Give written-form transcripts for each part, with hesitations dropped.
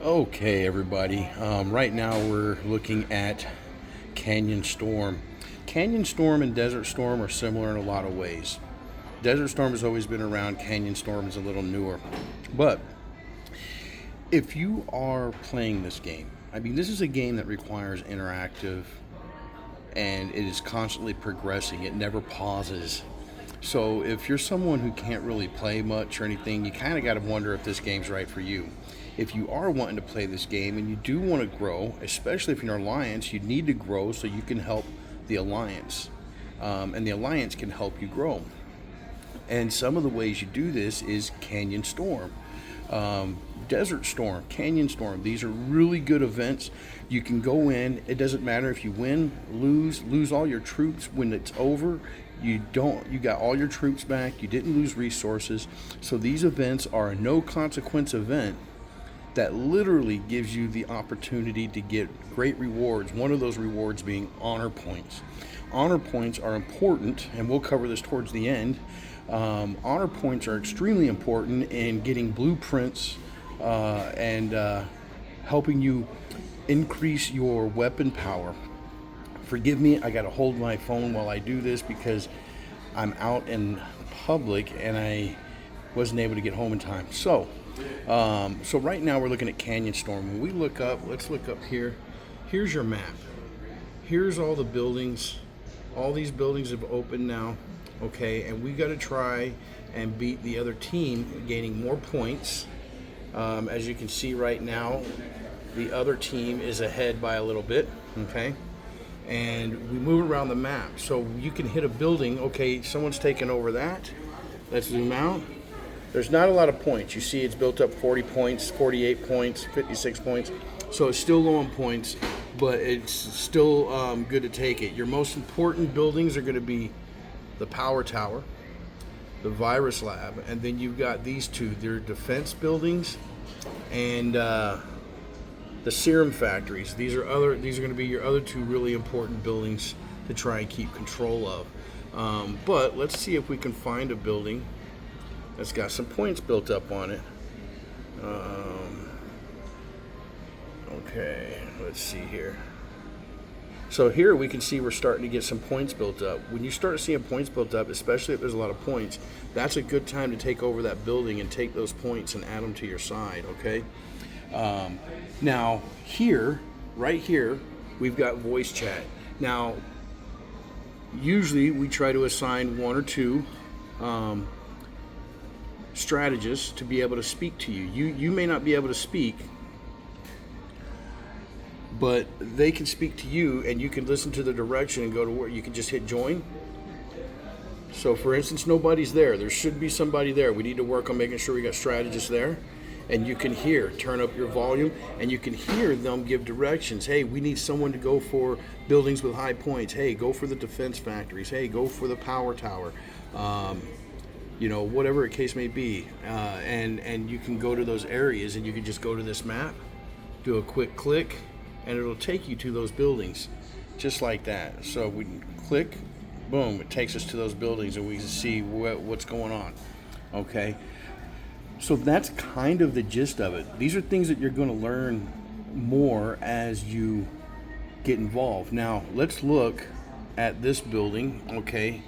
Okay, everybody. Right now we're looking at Canyon Storm. Canyon Storm and Desert Storm are similar in a lot of ways. Desert Storm has always been around, Canyon Storm is a little newer. But if you are playing this game, I mean, this is a game that requires interactive and it is constantly progressing, it never pauses. So if you're someone who can't really play much or anything, you kind of got to wonder if this game's right for you. If you are wanting to play this game and you do want to grow, especially if you're an alliance, you need to grow so you can help the alliance, and the alliance can help you grow. And some of the ways you do this is Canyon Storm, Desert Storm, Canyon Storm. These are really good events. You can go in. It doesn't matter if you win, lose all your troops. When it's over, you don't. You got all your troops back. You didn't lose resources. So these events are a no consequence event that literally gives you the opportunity to get great rewards. One of those rewards being honor points. Honor points are important, and we'll cover this towards the end. Honor points are extremely important in getting blueprints and helping you increase your weapon power. Forgive me, I got to hold my phone while I do this because I'm out in public and I wasn't able to get home in time. So right now we're looking at Canyon Storm. When we look up, let's look up here. Here's your map. Here's all the buildings. All these buildings have opened now. Okay, and we got to try and beat the other team, gaining more points. As you can see right now, the other team is ahead by a little bit. Okay, and we move around the map, so you can hit a building. Okay, someone's taken over that. Let's zoom out. There's not a lot of points. You see, it's built up 40 points, 48 points, 56 points. So it's still low on points, but it's still good to take it. Your most important buildings are going to be the power tower, the virus lab, and then you've got these two. They're defense buildings and the serum factories. These are going to be your other two really important buildings to try and keep control of. But let's see if we can find a building that's got some points built up on it. Okay, let's see here. So here we can see we're starting to get some points built up. When you start seeing points built up, especially if there's a lot of points, that's a good time to take over that building and take those points and add them to your side, okay? Now here, right here, we've got voice chat. Now, usually we try to assign one or two strategists to be able to speak to you. You may not be able to speak, but they can speak to you and you can listen to the direction and go to where you can just hit join. So for instance, nobody's there. There should be somebody there. We need to work on making sure we got strategists there. And you can turn up your volume, and you can hear them give directions. Hey, we need someone to go for buildings with high points. Hey, go for the defense factories. Hey, go for the power tower. Whatever the case may be. And you can go to those areas, and you can just go to this map, do a quick click, and it'll take you to those buildings just like that. So we click, boom, it takes us to those buildings and we can see what's going on. Okay, so that's kind of the gist of it. These are things that you're going to learn more as you get involved. Now let's look at this building. Okay,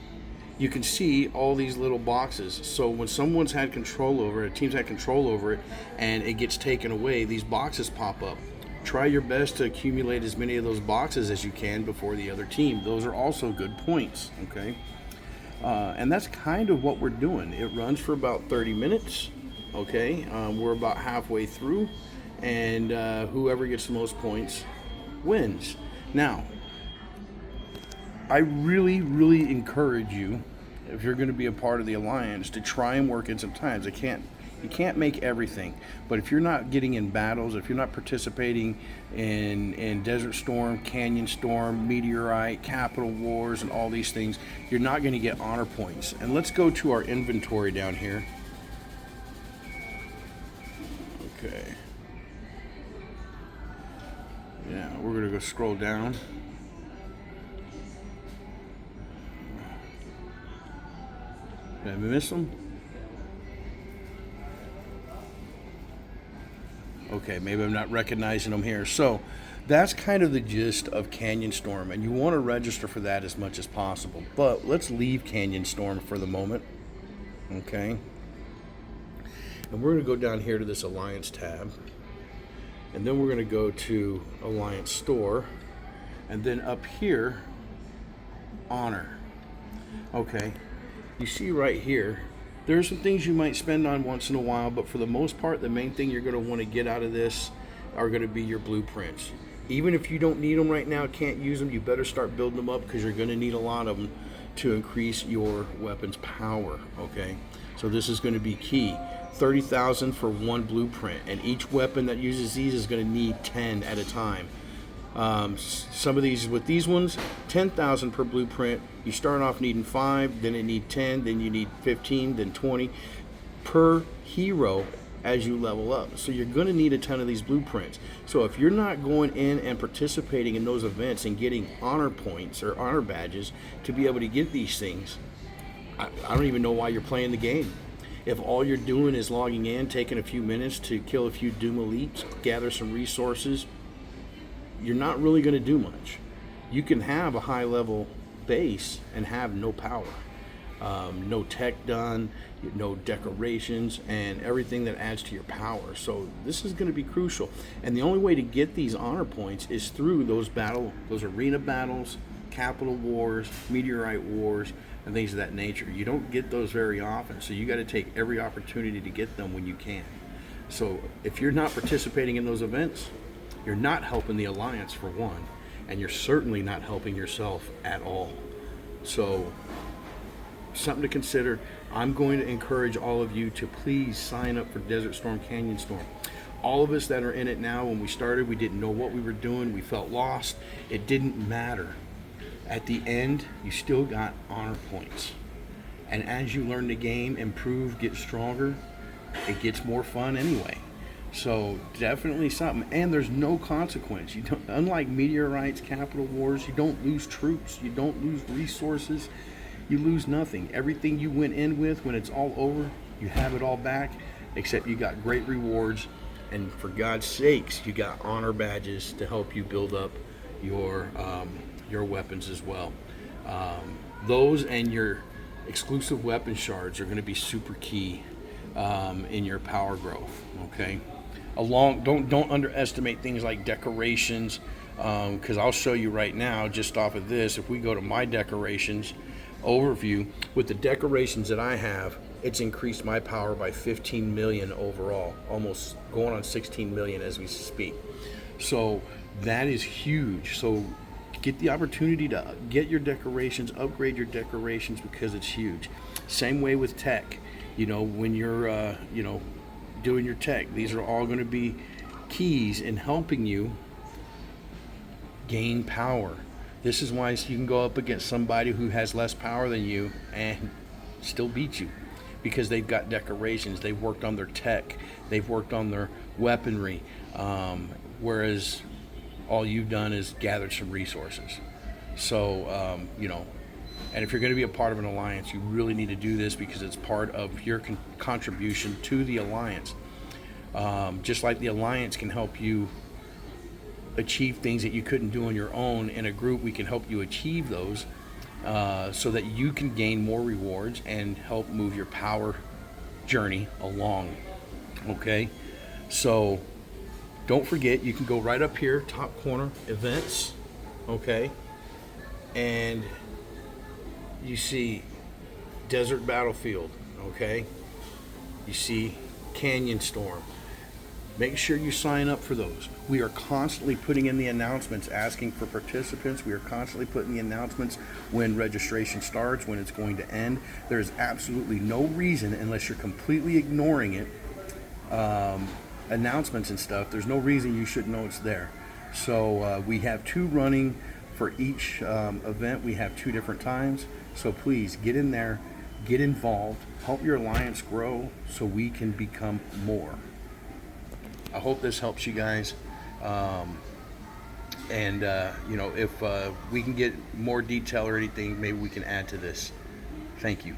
you can see all these little boxes. So when someone's had control over it, a team's had control over it, and it gets taken away, these boxes pop up. Try your best to accumulate as many of those boxes as you can before the other team. Those are also good points, okay? And that's kind of what we're doing. It runs for about 30 minutes, okay? We're about halfway through, and whoever gets the most points wins. Now, I really, really encourage you, if you're going to be a part of the Alliance, to try and work in some times. You can't make everything, but if you're not getting in battles, if you're not participating in Desert Storm, Canyon Storm, Meteorite, Capital Wars, and all these things, you're not going to get honor points. And let's go to our inventory down here. Okay. Yeah, we're going to go scroll down. Did I miss them? Okay, maybe I'm not recognizing them here. So that's kind of the gist of Canyon Storm, and you want to register for that as much as possible. But let's leave Canyon Storm for the moment. Okay. And we're going to go down here to this Alliance tab. And then we're going to go to Alliance Store. And then up here, Honor. Okay. You see right here, there are some things you might spend on once in a while, but for the most part, the main thing you're going to want to get out of this are going to be your blueprints. Even if you don't need them right now, can't use them, you better start building them up because you're going to need a lot of them to increase your weapon's power. Okay. So this is going to be key. 30,000 for one blueprint, and each weapon that uses these is going to need 10 at a time. Some of these, with these ones, 10,000 per blueprint. You start off needing 5, then it need 10, then you need 15, then 20 per hero as you level up. So you're going to need a ton of these blueprints. So if you're not going in and participating in those events and getting honor points or honor badges to be able to get these things, I don't even know why you're playing the game. If all you're doing is logging in, taking a few minutes to kill a few Doom Elites, gather some resources, you're not really going to do much. You can have a high level base and have no power, no tech done, no decorations, and everything that adds to your power. So this is going to be crucial. And the only way to get these honor points is through those arena battles, capital wars, meteorite wars, and things of that nature. You don't get those very often, so you got to take every opportunity to get them when you can. So if you're not participating in those events, you're not helping the Alliance for one, and you're certainly not helping yourself at all. So something to consider. I'm going to encourage all of you to please sign up for Desert Storm, Canyon Storm. All of us that are in it now, when we started, we didn't know what we were doing. We felt lost. It didn't matter. At the end, you still got honor points. And as you learn the game, improve, get stronger, it gets more fun anyway. So definitely something. And there's no consequence. You don't, unlike meteorites, capital wars, you don't lose troops, you don't lose resources, you lose nothing. Everything you went in with, when it's all over, you have it all back, except you got great rewards. And for God's sakes, you got honor badges to help you build up your weapons as well. Those and your exclusive weapon shards are going to be super key in your power growth. Okay, don't underestimate things like decorations, because I'll show you right now just off of this. If we go to my decorations overview, with the decorations that I have, it's increased my power by 15 million overall, almost going on 16 million as we speak. So that is huge. So get the opportunity to get your decorations, upgrade your decorations, because it's huge. Same way with tech. When you're doing your tech, these are all going to be keys in helping you gain power. This is why you can go up against somebody who has less power than you and still beat you, because they've got decorations, they've worked on their tech, they've worked on their weaponry, whereas all you've done is gathered some resources. So, and if you're going to be a part of an alliance, you really need to do this because it's part of your contribution to the alliance. Just like the alliance can help you achieve things that you couldn't do on your own, in a group we can help you achieve those, so that you can gain more rewards and help move your power journey along. Okay, so don't forget, you can go right up here, top corner, events. Okay, and you see Desert Battlefield. Okay, you see Canyon Storm. Make sure you sign up for those. We are constantly putting in the announcements asking for participants. We are constantly putting the announcements when registration starts, when it's going to end. There is absolutely no reason, unless you're completely ignoring it, announcements and stuff, there's no reason you should know it's there. So we have 2 running for each event. We have 2 different times. So please get in there, get involved, help your alliance grow so we can become more. I hope this helps you guys. If we can get more detail or anything, maybe we can add to this. Thank you.